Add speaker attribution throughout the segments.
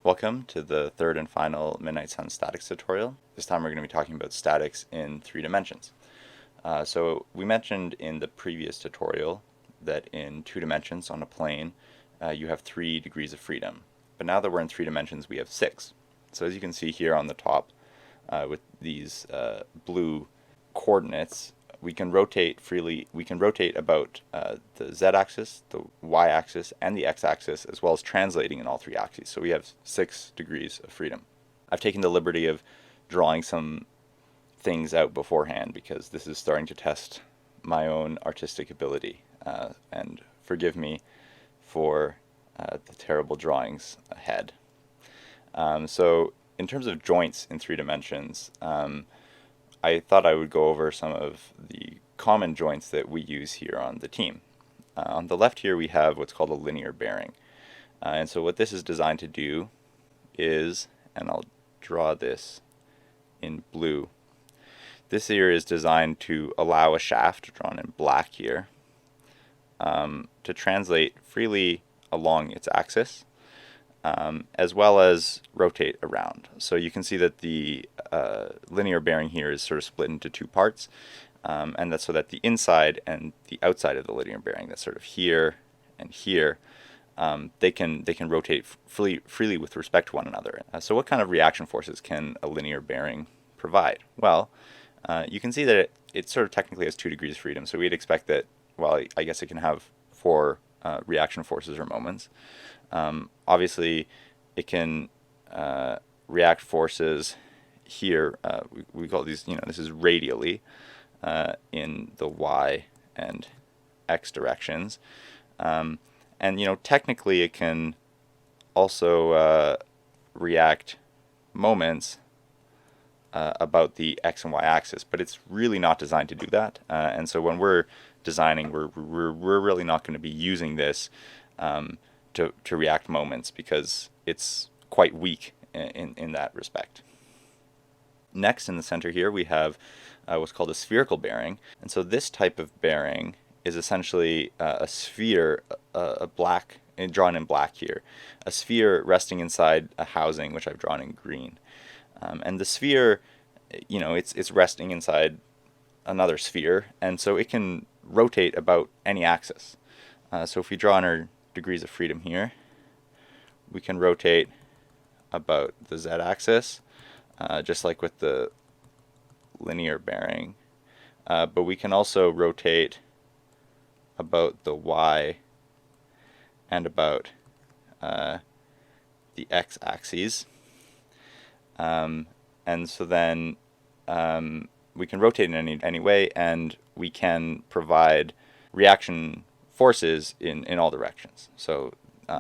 Speaker 1: Welcome to the third and final MidSun statics tutorial. This time we're going to be talking about statics in 3 dimensions. So we mentioned in the previous tutorial that in 2 dimensions on a plane you have 3 degrees of freedom. But now that we're in 3 dimensions we have 6. So as you can see here on the top with these blue coordinates, we can rotate freely. We can rotate about the z-axis, the y-axis, and the x-axis, as well as translating in all 3 axes. So we have 6 degrees of freedom. I've taken the liberty of drawing some things out beforehand because this is starting to test my own artistic ability. And forgive me for the terrible drawings ahead. So in terms of joints in 3 dimensions, I thought I would go over some of the common joints that we use here on the team. On the left here we have what's called a linear bearing. And so what this is designed to do is, and I'll draw this in blue, this here is designed to allow a shaft, drawn in black here, to translate freely along its axis, as well as rotate around. So you can see that the linear bearing here is sort of split into 2 parts, and that's so that the inside and the outside of the linear bearing, that's sort of here and here, they can rotate freely with respect to one another. So what kind of reaction forces can a linear bearing provide? Well, you can see that it sort of technically has 2 degrees of freedom, so we'd expect that, well, I guess it can have 4 reaction forces or moments. Obviously, it can react forces here. We call these, this is radially in the y and x directions. And, technically it can also react moments about the x and y axis, but it's really not designed to do that. And so when we're designing, we're really not going to be using this to react moments because it's quite weak in that respect. Next, in the center here, we have what's called a spherical bearing. And so this type of bearing is essentially a sphere, drawn in black here, a sphere resting inside a housing, which I've drawn in green. And the sphere, it's resting inside another sphere, and so it can rotate about any axis. So if we draw in our degrees of freedom here, we can rotate about the z-axis, just like with the linear bearing, but we can also rotate about the y and about the x-axes, and so then we can rotate in any way, and we can provide reaction forces in all directions. So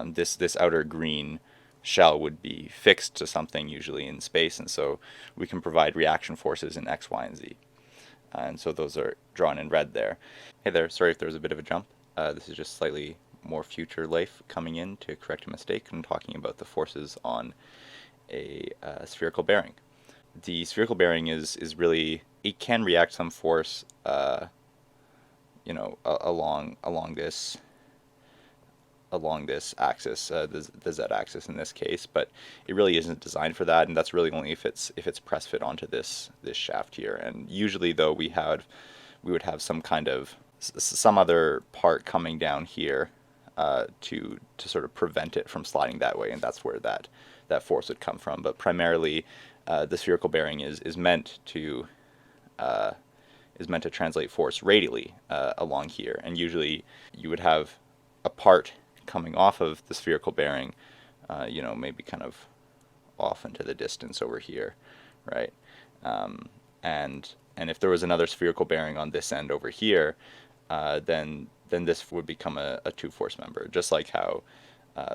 Speaker 1: this outer green shell would be fixed to something, usually in space, and so we can provide reaction forces in x, y, and z. And so those are drawn in red there. Hey there, sorry if there was a bit of a jump. This is just slightly more future life coming in to correct a mistake and talking about the forces on a spherical bearing. The spherical bearing is really, it can react some force along this axis, the z-axis in this case, but it really isn't designed for that, and that's really only if it's press fit onto this shaft here. And usually, though, we would have some other part coming down here to sort of prevent it from sliding that way, and that's where that force would come from. But primarily, the spherical bearing is meant to translate force radially along here, and usually you would have a part coming off of the spherical bearing, maybe kind of off into the distance over here, right? And if there was another spherical bearing on this end over here, then this would become a 2-force member, just like how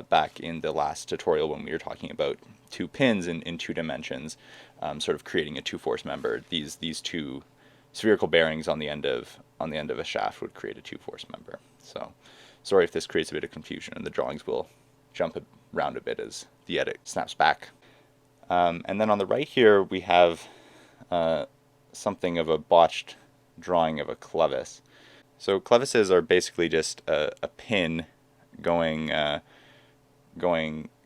Speaker 1: back in the last tutorial when we were talking about 2 pins in 2 dimensions, sort of creating a 2-force member. These 2 spherical bearings on the end of a shaft would create a 2-force member. So sorry if this creates a bit of confusion, and the drawings will jump around a bit as the edit snaps back. And then on the right here we have something of a botched drawing of a clevis. So clevises are basically just a pin going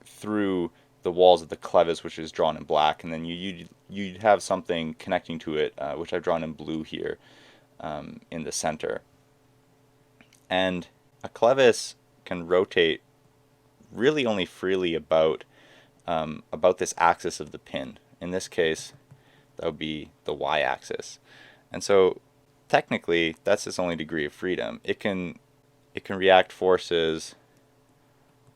Speaker 1: through the walls of the clevis, which is drawn in black, and then you'd have something connecting to it, which I've drawn in blue here in the center. And a clevis can rotate really only freely about this axis of the pin. In this case, that would be the y-axis. And so technically, that's its only degree of freedom. It can react forces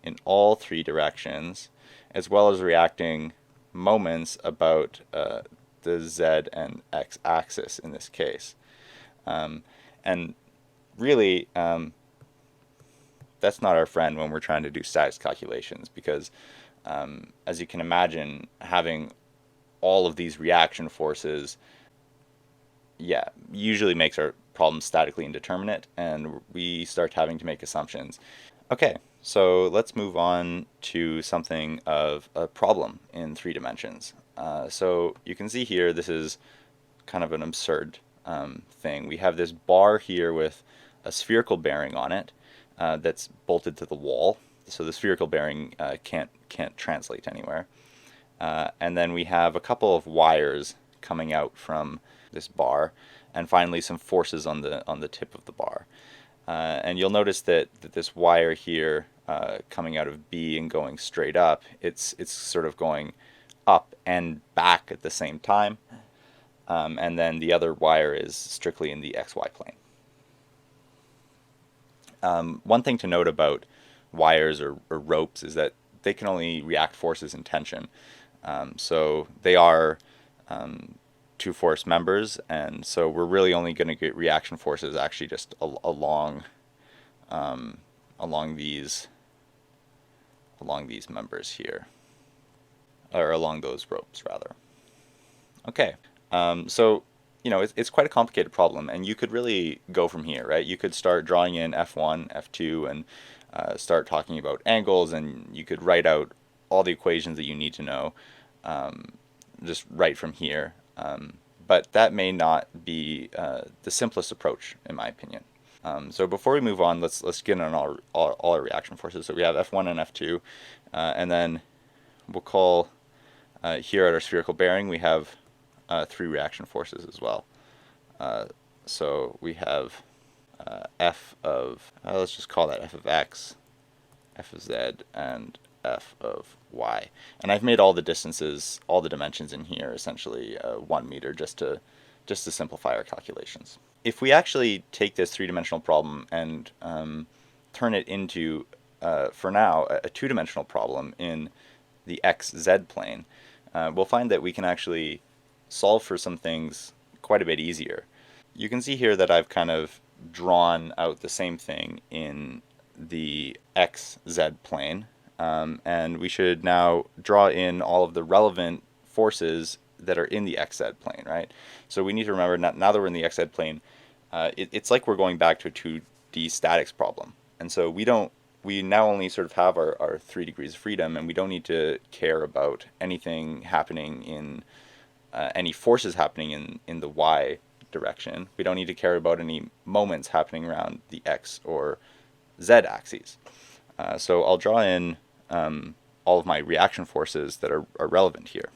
Speaker 1: in all three directions, as well as reacting moments about the z and x axis in this case. And really, that's not our friend when we're trying to do statics calculations, because as you can imagine, having all of these reaction forces, usually makes our problem statically indeterminate, and we start having to make assumptions. Okay, so let's move on to something of a problem in 3 dimensions. So you can see here, this is kind of an absurd thing. We have this bar here with a spherical bearing on it that's bolted to the wall. So the spherical bearing can't translate anywhere. And then we have a couple of wires coming out from this bar, and finally some forces on the tip of the bar. And you'll notice that this wire here coming out of B and going straight up, it's sort of going up and back at the same time. And then the other wire is strictly in the XY plane. One thing to note about wires or ropes is that they can only react forces in tension. So they are two force members, and so we're really only going to get reaction forces actually just along these members here, or along those ropes rather. Okay, so it's quite a complicated problem, and you could really go from here, right? You could start drawing in F1, F2, and start talking about angles, and you could write out all the equations that you need to know just right from here. But that may not be the simplest approach, in my opinion. So before we move on, let's get on all our reaction forces. So we have F1 and F2, and then we'll call here at our spherical bearing we have 3 reaction forces as well. So we have F of, let's just call that F of x, F of z, and F of y. And I've made all the distances, all the dimensions in here essentially 1 meter just to simplify our calculations. If we actually take this 3-dimensional problem and turn it into, for now, a 2-dimensional problem in the xz plane, we'll find that we can actually solve for some things quite a bit easier. You can see here that I've kind of drawn out the same thing in the xz plane, and we should now draw in all of the relevant forces that are in the xz plane, right? So we need to remember, now that we're in the xz plane, it's like we're going back to a 2D statics problem. And so we now only sort of have our 3 degrees of freedom, and we don't need to care about anything happening in, any forces happening in the y direction. We don't need to care about any moments happening around the x or z axes. So I'll draw in all of my reaction forces that are relevant here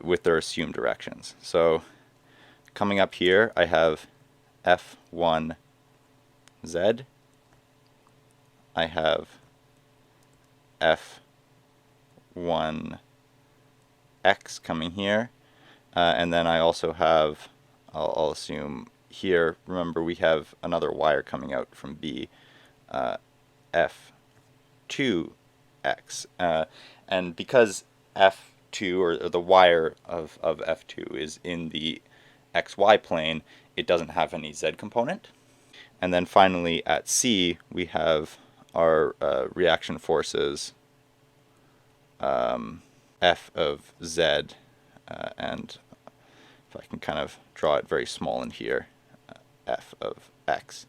Speaker 1: with their assumed directions. So coming up here, I have F1z, I have F1x coming here, and then I also have, I'll assume here, remember we have another wire coming out from B, F2x, and because F2, or the wire of F2 is in the xy plane, it doesn't have any z component. And then finally at C we have our reaction forces F of z, and if I can kind of draw it very small in here, F of x.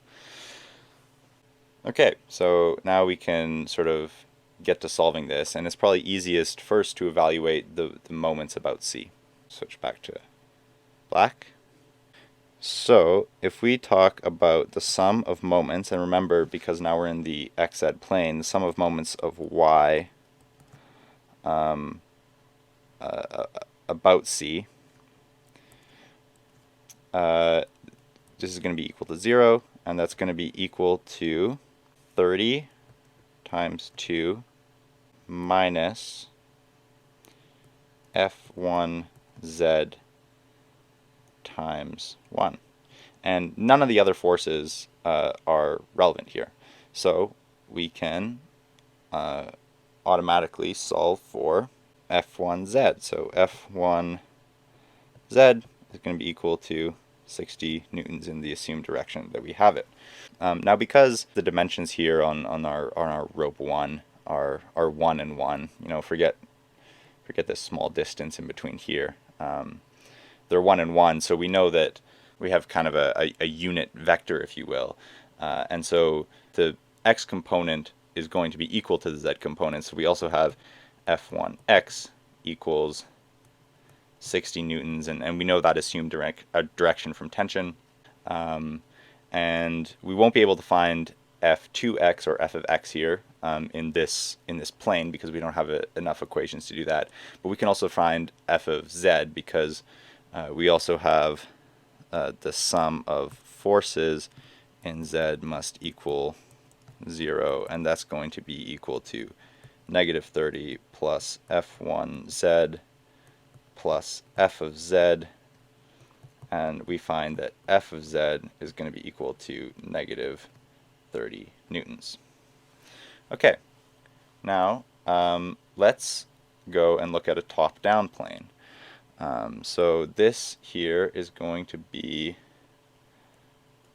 Speaker 1: Okay, so now we can sort of get to solving this, and it's probably easiest first to evaluate the moments about C. Switch back to black. So if we talk about the sum of moments, and remember, because now we're in the xz plane, the sum of moments of y about C, this is going to be equal to 0, and that's going to be equal to 30 times 2 minus F1Z times 1. And none of the other forces are relevant here. So we can automatically solve for F1Z. So F1Z is going to be equal to 60 newtons in the assumed direction that we have it. Now, because the dimensions here on our rope 1 are 1 and 1, forget this small distance in between here. They're 1 and 1, so we know that we have kind of a unit vector, if you will. And so the x component is going to be equal to the z component. So we also have F1x equals 60 newtons, and we know that assumed direction from tension. And we won't be able to find F2x or f of x here in this plane because we don't have enough equations to do that. But we can also find f of z because we also have the sum of forces in z must equal 0, and that's going to be equal to negative 30 plus F1z plus f of z, and we find that f of z is going to be equal to negative 30 newtons. Okay, now let's go and look at a top-down plane. So this here is going to be,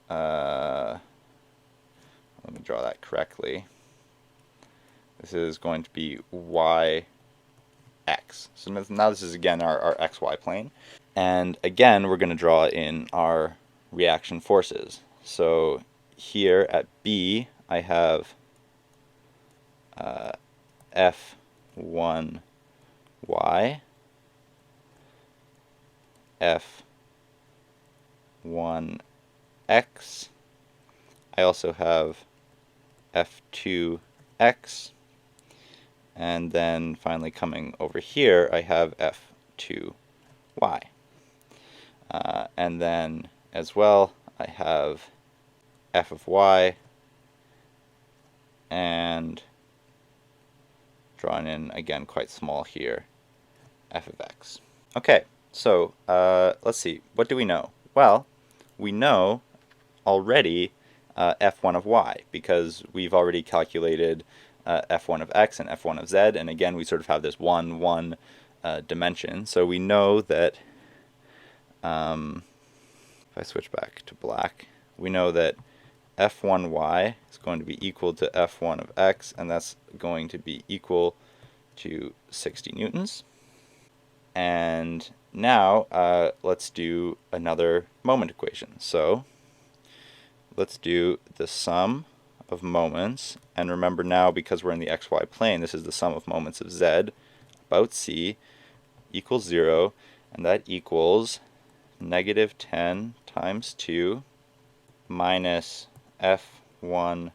Speaker 1: let me draw that correctly. This is going to be yx. So now this is again our xy plane. And again, we're going to draw in our reaction forces. So here at B, I have F1y, F1x. I also have F2x. And then finally coming over here, I have F2y. And then as well, I have f of y, and drawn in again quite small here, f of x. Okay, so let's see, what do we know? Well, we know already f1 of y because we've already calculated f1 of x and f1 of z, and again we sort of have this 1 dimension. So we know that if I switch back to black, we know that f1y is going to be equal to f1 of x, and that's going to be equal to 60 newtons. And now let's do another moment equation. So let's do the sum of moments, and remember now, because we're in the xy plane, this is the sum of moments of z about c equals 0, and that equals negative 10 times 2 minus f1y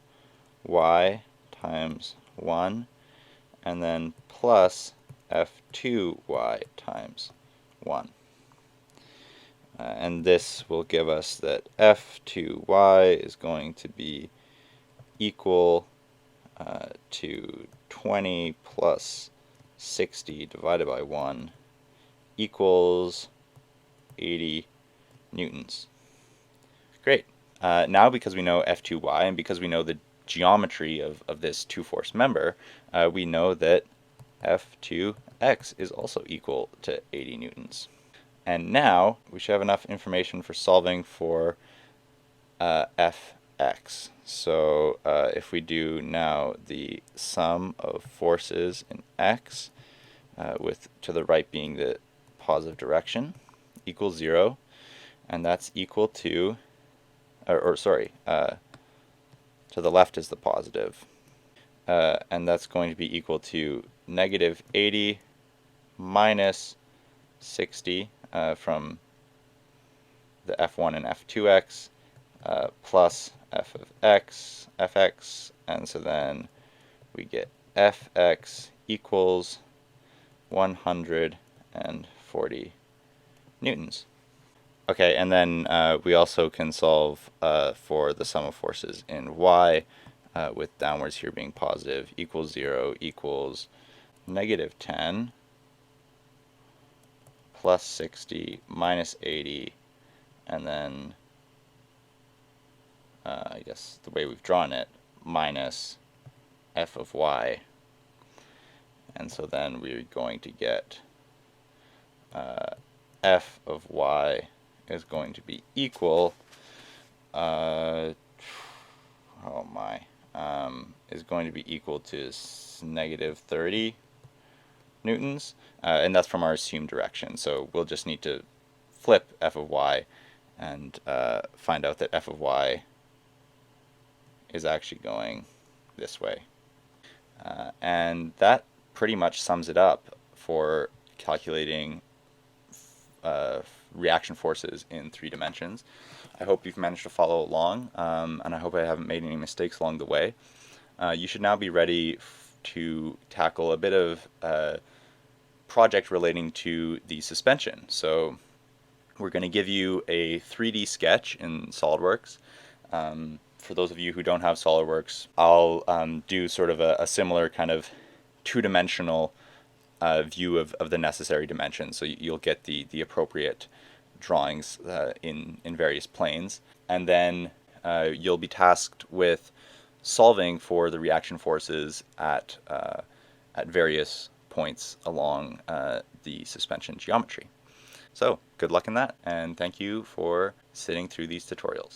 Speaker 1: times 1, and then plus f2y times 1. And this will give us that f2y is going to be equal to 20 plus 60 divided by 1 equals 80 newtons. Great. Now, because we know F2y and because we know the geometry of this two-force member, we know that F2x is also equal to 80 newtons. And now we should have enough information for solving for Fx. So if we do now the sum of forces in x, with to the right being the positive direction, equals 0, and that's equal to, to the left is the positive, and that's going to be equal to negative 80 minus 60 from the f1 and f2x, plus f of x, fx, and so then we get fx equals 140 newtons. Okay, and then we also can solve for the sum of forces in y, with downwards here being positive, equals 0 equals -10 plus 60 minus 80, and then I guess the way we've drawn it, minus f of y. And so then we're going to get f of y is going to be equal, is going to be equal to -30 newtons, and that's from our assumed direction. So we'll just need to flip f of y and find out that f of y is actually going this way. And that pretty much sums it up for calculating reaction forces in 3 dimensions. I hope you've managed to follow along, and I hope I haven't made any mistakes along the way. You should now be ready to tackle a bit of project relating to the suspension. So we're going to give you a 3D sketch in SOLIDWORKS. For those of you who don't have SOLIDWORKS, I'll do sort of a similar kind of two-dimensional view of the necessary dimensions. So you'll get the appropriate drawings in various planes. And then you'll be tasked with solving for the reaction forces at various points along the suspension geometry. So good luck in that, and thank you for sitting through these tutorials.